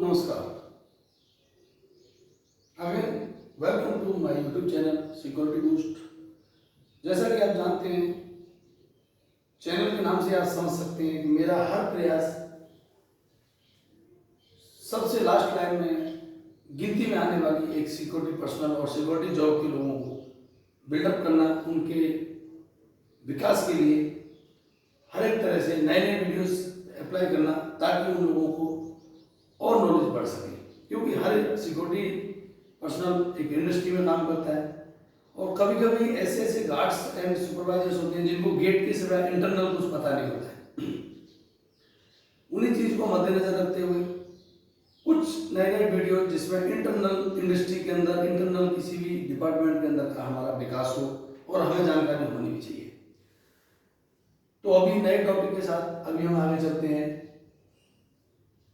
नमस्कार। Again welcome to my YouTube channel security boost. जैसा कि आप जानते हैं, चैनल के नाम से आप समझ सकते हैं कि मेरा हर प्रयास सबसे लास्ट लाइन में गिनती में आने वाली एक सिक्योरिटी पर्सनल और सिक्योरिटी जॉब के लोगों को बिल्डअप करना, उनके विकास के लिए हर एक तरह से नए नए वीडियोस अप्लाई करना, ताकि उन लोगों को और नॉलेज बढ़ सके। क्योंकि हर सिक्योरिटी पर्सनल एक इंडस्ट्री में काम करता है और कभी कभी ऐसे ऐसे गार्ड्स एंड सुपरवाइजर्स होते हैं जिनको गेट के सिवाय इंटरनल कुछ पता नहीं होता है। उन्हीं चीज़ को मद्देनजर रखते हुए कुछ नए नए वीडियो जिसमें इंटरनल इंडस्ट्री के अंदर, इंटरनल किसी भी डिपार्टमेंट के अंदर का हमारा विकास हो और हमें जानकारी होनी भी चाहिए। तो अभी नए टॉपिक के साथ अभी हम आगे चलते हैं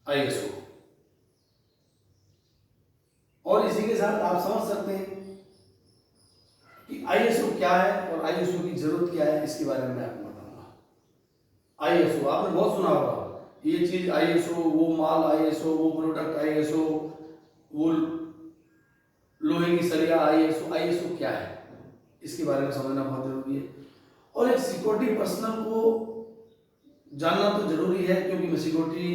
ISO। और इसी के साथ आप समझ सकते हैं कि ISO क्या है और ISO की जरूरत क्या है, इसके बारे में मैं आपको बताऊंगा। ISO आपने बहुत सुना होगा, ये चीज ISO, वो माल ISO, वो प्रोडक्ट ISO, वो लोहे की सरिया ISO क्या है, इसके बारे में समझना बहुत जरूरी है। और एक सिक्योरिटी पर्सनल को जानना तो जरूरी है, क्योंकि मैं सिक्योरिटी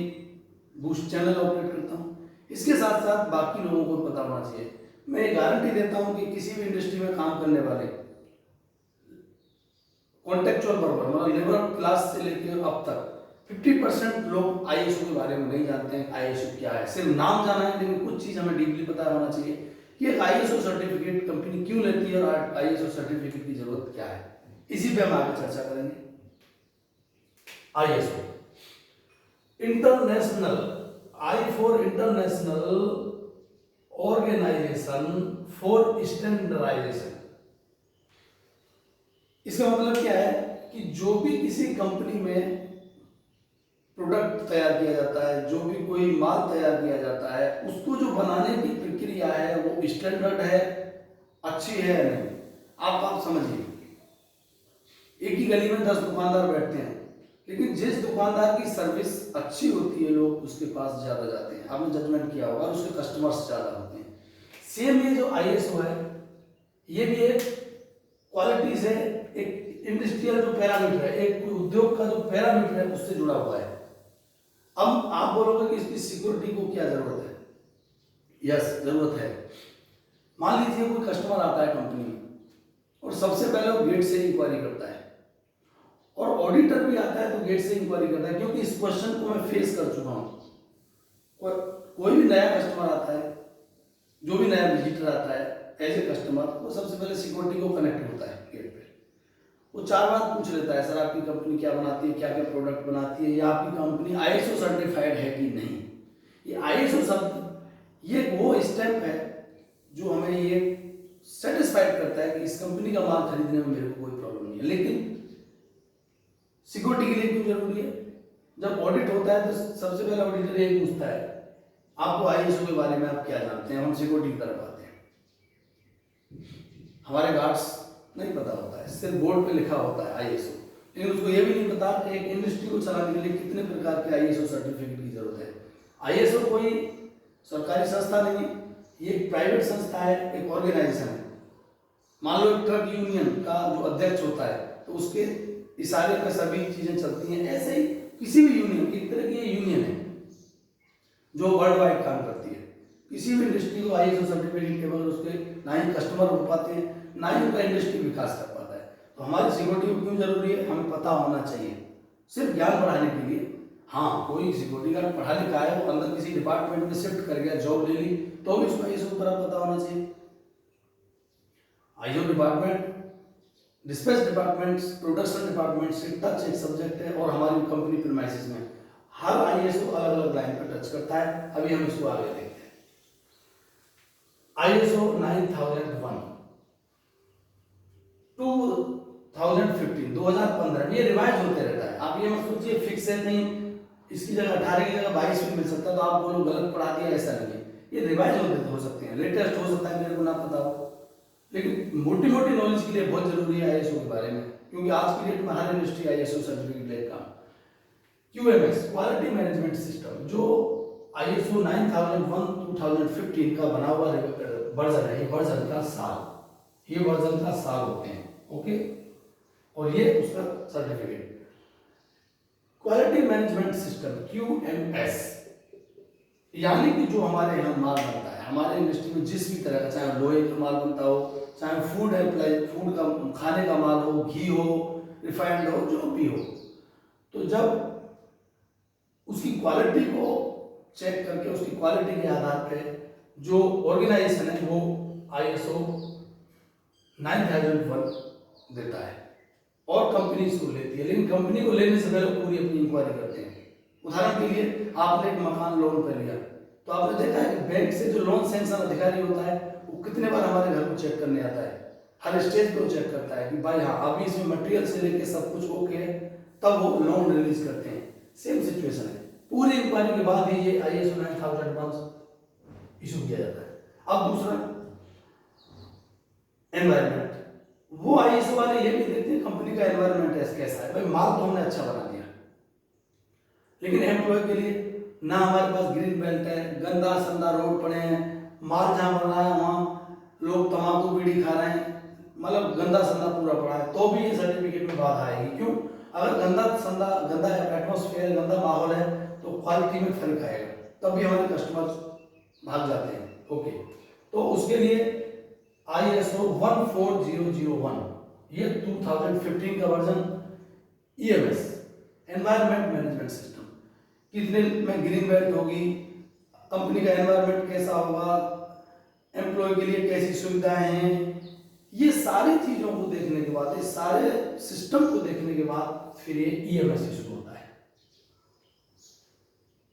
बूस्ट चैनल ऑपरेट करता हूँ। इसके साथ साथ बाकी लोगों को पता होना चाहिए। मैं ये गारंटी देता हूँ कि किसी भी इंडस्ट्री में काम करने वाले कॉन्टेक्चुअल वर्कर, मतलब लेबर क्लास से लेकर अब तक 50% लोग ISO के बारे में नहीं जानते हैं। ISO क्या है, सिर्फ नाम जाना है, लेकिन कुछ चीज़ हमें डीपली पता होना चाहिए कि एक ISO सर्टिफिकेट कंपनी क्यों लेती है और ISO सर्टिफिकेट की जरूरत क्या है। इसी पे हम आगे चर्चा करेंगे। ISO international, I for international organisation for standardisation. इसका मतलब क्या है कि जो भी किसी कंपनी में प्रोडक्ट तैयार किया जाता है, जो भी कोई माल तैयार किया जाता है, उसको जो बनाने की प्रक्रिया है वो स्टैंडर्ड है, अच्छी है या नहीं। आप समझिए, एक ही गली में 10 दुकानदार बैठते हैं, लेकिन जिस दुकानदार की सर्विस अच्छी होती है लोग उसके पास ज्यादा जाते हैं। आपने जजमेंट किया होगा, उसके कस्टमर्स ज्यादा होते हैं। सेम ये जो ISO है, ये भी एक क्वालिटीज है, एक इंडस्ट्रियल जो पैरामीटर है, एक उद्योग का जो पैरामीटर है, उससे जुड़ा हुआ है। अब आप बोलोगे कि इसकी सिक्योरिटी को क्या जरूरत है? यस, जरूरत है। मान लीजिए कोई कस्टमर आता है कंपनी में और सबसे पहले वो गेट से इंक्वायरी करता है, और ऑडिटर भी आता है तो गेट से इंक्वायरी करता है, क्योंकि इस क्वेश्चन को मैं फेस कर चुका हूं। कोई भी नया कस्टमर आता है, जो भी नया विजिटर आता है एज ए कस्टमर, वो सबसे पहले सिक्योरिटी को कनेक्ट होता है गेट पे। वो 4 बात पूछ लेता है, सर आपकी कंपनी क्या बनाती है, क्या क्या प्रोडक्ट बनाती है, या आपकी कंपनी ISO सर्टिफाइड है कि नहीं। ये ISO शब्द ये वो स्टेप है जो हमें ये सेटिस्फाइड करता है कि इस कंपनी का माल खरीदने में मेरे को कोई प्रॉब्लम नहीं है। लेकिन सिक्योरिटी के लिए क्यों जरूरी है? जब ऑडिट होता है तो सबसे पहले ऑडिटर यही पूछता है, आपको ISO के बारे में आप क्या जानते हैं। हम सिक्योरिटी की तरफ आते हैं, हमारे गार्ड्स नहीं पता होता है, सिर्फ बोर्ड पे लिखा होता है ISO, लेकिन उसको ये भी नहीं पता कि एक इंडस्ट्री को चलाने के लिए कितने प्रकार के ISO सर्टिफिकेट की जरूरत है। ISO कोई सरकारी संस्था नहीं है, ये एक प्राइवेट संस्था है, एक ऑर्गेनाइजेशन है। मान लो एक ट्रक यूनियन का जो अध्यक्ष होता है तो उसके इशारे पर सभी चीजें चलती हैं। ऐसे ही किसी भी यूनियन, एक तरह की यूनियन है जो वर्ल्ड वाइड काम करती है। किसी भी इंडस्ट्री को ISO सर्टिफिकेट के बगैर उसके ना ही कस्टमर हो पाते हैं, ना ही उनका इंडस्ट्री विकास कर पाता है। तो हमारी सिक्योरिटी क्यों जरूरी है? हमें पता होना चाहिए, सिर्फ ज्ञान बढ़ाने के लिए। हाँ, कोई सिक्योरिटी गार्ड पढ़ा लिखा है, वो अंदर किसी डिपार्टमेंट में शिफ्ट कर गया, जॉब ले ली, तो भी उसको ISO के बारे में पता होना चाहिए। ISO department, dispatch department, production department से टच एक सब्जेक्ट है, और हमारी कंपनी प्रीमाइसेस में हर ISO अलग अलग लाइन पर टच करता है। अभी हम इसको आगे देखते हैं। ISO 9001 2015 2015 ये रिवाइज होते रहता है। आप ये मत सोचिए फिक्स है, नहीं इसकी जगह 18 की जगह 22 में मिल सकता है, तो आप बोलो गलत पढ़ा दिया, ऐसा नहीं है। ये रिवाइज होते हो सकते हैं, लेटेस्ट हो सकता है, मेरे को ना पता हो, लेकिन मोटी मोटी नॉलेज के लिए बहुत जरूरी है ISO के बारे में, क्योंकि आज की डेट में हर इंडस्ट्री ISO सर्टिफिकेट लेगा। QMS क्वालिटी मैनेजमेंट सिस्टम, जो ISO 9001 2015 का बना हुआ वर्जन है। ये वर्जन का साल होते हैं, ओके। और ये उसका certificate. Quality management system QMS, यानी कि जो हमारे यहाँ माल बनता है, हमारे इंडस्ट्री में जिस भी तरह का, चाहे लोहे का माल बनता हो, चाहे फूड का खाने का माल हो, घी हो, रिफाइंड हो, जो भी हो, तो जब उसकी क्वालिटी को चेक करके उसकी क्वालिटी के आधार पे जो ऑर्गेनाइजेशन है वो ISO 9001 देता है और कंपनी को लेती है। लेकिन कंपनी को लेने से पहले पूरी अपनी इंक्वायरी करते हैं। उदाहरण के लिए आपने एक मकान लोन पर लिया, तो आपने देखा है कि बैंक से जो लोन सैंक्शन अधिकारी होता है वो कितने बार हमारे घर को चेक करने आता है। हर स्टेज पे वो चेक करता है कि भाई हाँ अभी इसमें मटेरियल से लेके सब कुछ ओके है, तब वो लोन रिलीज करते हैं। सेम सिचुएशन है, पूरी इंक्वायरी के बाद ही ये ISO 9001 इशू किया जाता है। अब दूसरा एनवायरमेंट, वो ISO वाले ये भी देखते हैं कंपनी का एनवायरमेंट कैसा है। भाई माल तो हमने अच्छा बना दिया, लेकिन एम्प्लॉय के लिए ना हमारे पास ग्रीन बेल्ट है, गंदा संदा रोड पड़े हैं, माल जहाँ बन रहा है वहाँ लोग तम्बाकू बीड़ी खा रहे हैं, मतलब गंदा संदा पूरा पड़ा है, तो भी ये सर्टिफिकेट में बात आएगी। क्यों? अगर गंदा एटमॉस्फेयर, गंदा माहौल है तो क्वालिटी में फर्क आएगा, तब भी हमारे कस्टमर भाग जाते हैं, ओके। तो उसके लिए ISO 14001, ये 2015 का version EMS, environment management system, कितने में ग्रीन बेल्ट होगी, कंपनी का एनवायरमेंट कैसा होगा, एम्प्लॉय के लिए कैसी सुविधाएं हैं, ये सारी चीजों को देखने के बाद, इस सारे सिस्टम को देखने के बाद फिर ये EMS शुरू होता है।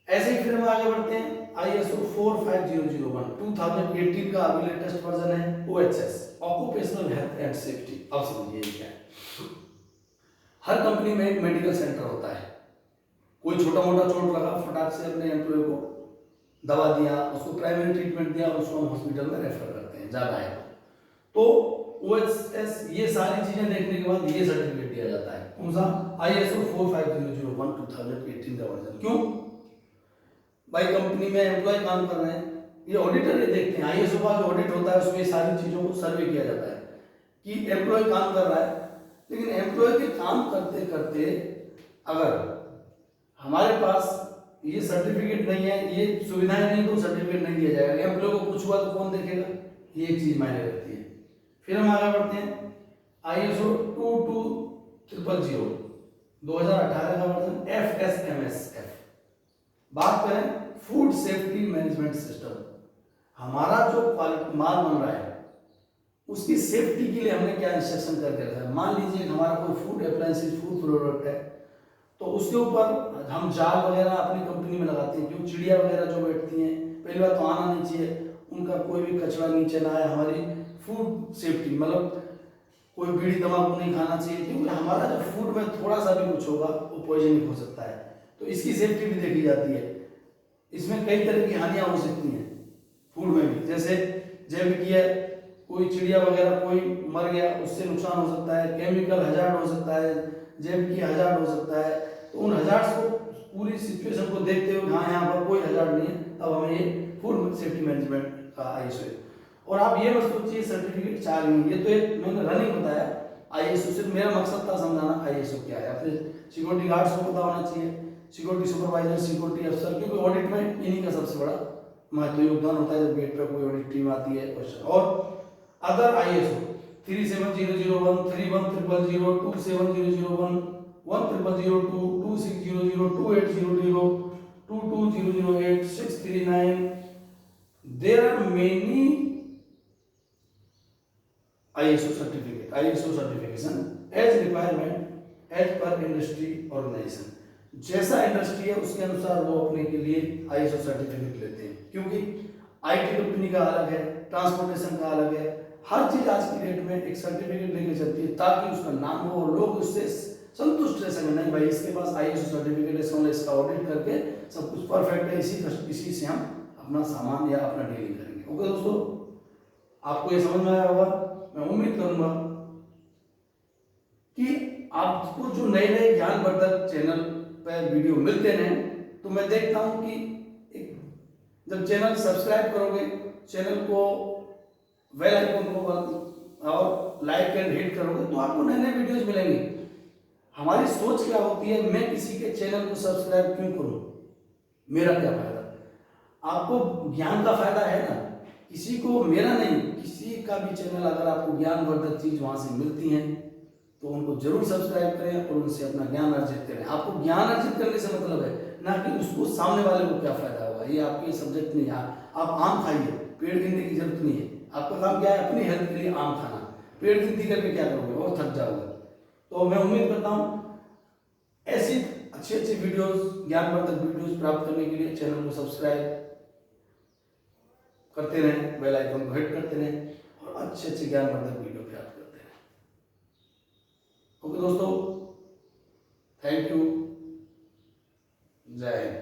ऐसे ही फिर हम आगे बढ़ते हैं। ISO 45001 2018 का अभी लेटेस्ट वर्जन है OHS, occupational health and safety. अब समझिए क्या है। हर कंपनी में एक मेडिकल सेंटर होता है। कोई छोटा मोटा चोट लगा, फटाक से अपने एम्प्लॉय को दवा दिया, उसको प्राइमरी ट्रीटमेंट दिया, उसको हम हॉस्पिटल में रेफर करते हैं, ज्यादा है तो OHS ये सारी चीजें देखने के बाद ये सर्टिफिकेट दिया जाता है। कौन सा? ISO 45001 2018 का वर्जन। क्यों भाई? कंपनी में एम्प्लॉय काम कर रहे हैं, ये ऑडिटर ये देखते हैं। ISO का जो ऑडिट होता है उसमें सारी चीजों को सर्वे किया जाता है कि एम्प्लॉय काम कर रहा है, लेकिन एम्प्लॉय के काम करते करते अगर हमारे पास ये सर्टिफिकेट नहीं है, ये सुविधाएं नहीं, तो सर्टिफिकेट नहीं दिया जाएगा। एम्प्लॉय को कुछ हुआ तो कौन देखेगा? ये एक चीज मायने रखती है। फिर हम आगे बढ़ते हैं। ISO 22000 2018 का वर्जन FSMSF। बात करें फूड सेफ्टी मैनेजमेंट सिस्टम, हमारा जो माल बन रहा है उसकी सेफ्टी के लिए हमने क्या इंस्ट्रक्शन करके रखा है। मान लीजिए हमारा कोई फूड अप्लायंसेस, फूड प्रोडक्ट है, तो उसके ऊपर हम जाल वगैरह अपनी कंपनी में लगाते हैं। क्यों? चिड़िया वगैरह जो बैठती हैं, पहली बात तो आना नहीं चाहिए, उनका कोई भी कचरा नीचे ना आए। हमारी फूड सेफ्टी मतलब कोई बीड़ी तंबाकू नहीं खाना चाहिए, क्योंकि हमारा जब फूड में थोड़ा सा भी कुछ होगा वो पॉइजनिक हो सकता है, तो इसकी सेफ्टी भी देखी जाती है। इसमें कई तरह की हानियां हो सकती हैं फूड में भी, जैसे जैविक है, कोई चिड़िया वगैरह कोई मर गया उससे नुकसान हो सकता है, केमिकल हजार्ड हो सकता है, जैविक हजार्ड हो सकता है। तो उन हजार्ड्स को, पूरी सिचुएशन को देखते हुए हाँ यहाँ पर कोई हजार्ड नहीं है, तब हमें ये फूड सेफ्टी मैनेजमेंट का ISO है। और आप ये मत सोचिए सर्टिफिकेट चार नहीं, ये तो एक मैंने रनिंग बताया। ISO सिर्फ मेरा मकसद था समझाना ISO क्या है। अपने सिक्योरिटी गार्ड्स को पता होना चाहिए, सिक्योरिटी सुपरवाइजर, सिक्योरिटी अफसर, क्योंकि ऑडिट में इन्हीं का सबसे बड़ा महत्व योगदान होता है जब गेट पे कोई ऑडिट टीम आती है क्वेश्चन। और other ISO 37001, 31000, 27001, 10002, 2600, 2800, 22008, 639, there are many ISO certification as requirement as per industry organization। जैसा इंडस्ट्री है उसके अनुसार वो अपने के लिए ISO सर्टिफिकेट लेते हैं, क्योंकि IT कंपनी का अलग है, ट्रांसपोर्टेशन का अलग है, हर चीज आज की डेट में एक सर्टिफिकेट लेके चलती है ताकि उसका नाम हो, लोग उससे संतुष्ट रह सकें। नहीं भाई इसके पास ISO सर्टिफिकेट है, इसका ऑडिट करके सब कुछ परफेक्ट है, इसी से हम अपना सामान या अपना डीलिंग करेंगे। ओके दोस्तों, आपको ये समझ में आया होगा। मैं उम्मीद करूंगा कि आपको जो नए नए ज्ञानवर्धक चैनल पर वीडियो मिलते हैं, तो मैं देखता हूं कि एक जब चैनल सब्सक्राइब करोगे, चैनल को बेल आइकन को और लाइक एंड हिट करोगे तो आपको नए नए वीडियोस मिलेंगे। हमारी सोच क्या होती है, मैं किसी के चैनल को सब्सक्राइब क्यों करूं, मेरा क्या फायदा। आपको ज्ञान का फायदा है ना, किसी को, मेरा नहीं, किसी का भी चैनल अगर आपको ज्ञानवर्धक चीज वहां से मिलती है तो उनको जरूर सब्सक्राइब करें और उनसे अपना ज्ञान अर्जित करें। आपको ज्ञान अर्जित करने से मतलब है ना कि उसको सामने वाले को क्या फायदा होगा, ये आपके सब्जेक्ट नहीं है। आप आम खाइए, पेड़ गिनने की जरूरत नहीं है। आपका काम क्या है, अपनी हेल्थ के लिए आम खाना। पेड़ गिनती करके क्या करोगे और थक जाओगे। तो मैं उम्मीद करता हूँ ऐसी अच्छी अच्छी वीडियोस, ज्ञानवर्धक वीडियोस प्राप्त करने के लिए चैनल को सब्सक्राइब करते रहें, बेल आइकन को हिट करते रहें और अच्छे अच्छे ज्ञानवर्धक वीडियो प्राप्त करते रहें। ओके दोस्तों, थैंक यू, जय हिंद।